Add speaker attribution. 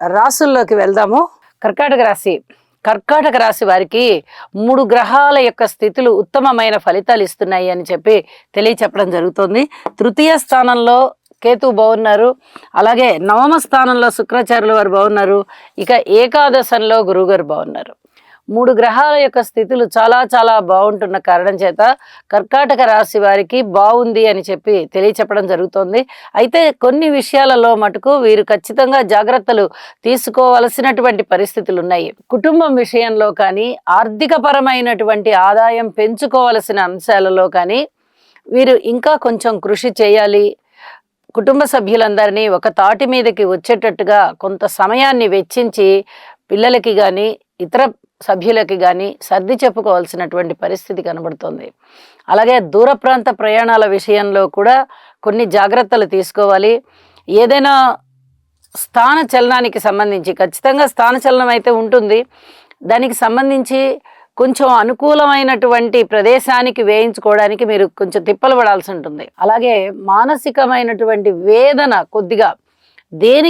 Speaker 1: రాసుల్లోకి వెళ్దాము. కర్కాటక రాశి. కర్కాటక రాశి వారికి 3 గ్రహాల యొక్క స్థితులు ఉత్తమమైన ఫలితాలు ఇస్తున్నాయి అని చెప్పి తెలియచెప్పడం జరుగుతుంది. తృతీయ స్థానంలో కేతు బాగున్నారు, అలాగే నవమ స్థానంలో శుక్రాచార్యుల వారు బాగున్నారు, ఇక ఏకాదశంలో గురువుగారు బాగున్నారు. 3 గ్రహాల యొక్క స్థితులు చాలా చాలా బాగుంటున్న కారణం చేత కర్కాటక రాశి వారికి బాగుంది అని చెప్పి తెలియచెప్పడం జరుగుతోంది. అయితే కొన్ని విషయాలలో మటుకు వీరు ఖచ్చితంగా జాగ్రత్తలు తీసుకోవలసినటువంటి పరిస్థితులు ఉన్నాయి. కుటుంబం విషయంలో కానీ, ఆర్థిక పరమైనటువంటి ఆదాయం పెంచుకోవలసిన అంశాలలో కానీ వీరు ఇంకా కొంచెం కృషి చేయాలి. కుటుంబ సభ్యులందరినీ ఒక తాటి మీదకి వచ్చేటట్టుగా కొంత సమయాన్ని వెచ్చించి పిల్లలకి కానీ ఇతర సభ్యులకి కానీ సర్ది చెప్పుకోవాల్సినటువంటి పరిస్థితి కనబడుతుంది. అలాగే దూర ప్రాంత ప్రయాణాల విషయంలో కూడా కొన్ని జాగ్రత్తలు తీసుకోవాలి. ఏదైనా స్థాన చలనానికి సంబంధించి ఖచ్చితంగా స్థాన చలనం అయితే ఉంటుంది, దానికి సంబంధించి కొంచెం అనుకూలమైనటువంటి ప్రదేశానికి వేయించుకోవడానికి మీరు కొంచెం తిప్పలు పడాల్సి ఉంటుంది. అలాగే మానసికమైనటువంటి వేదన కొద్దిగా దేనికి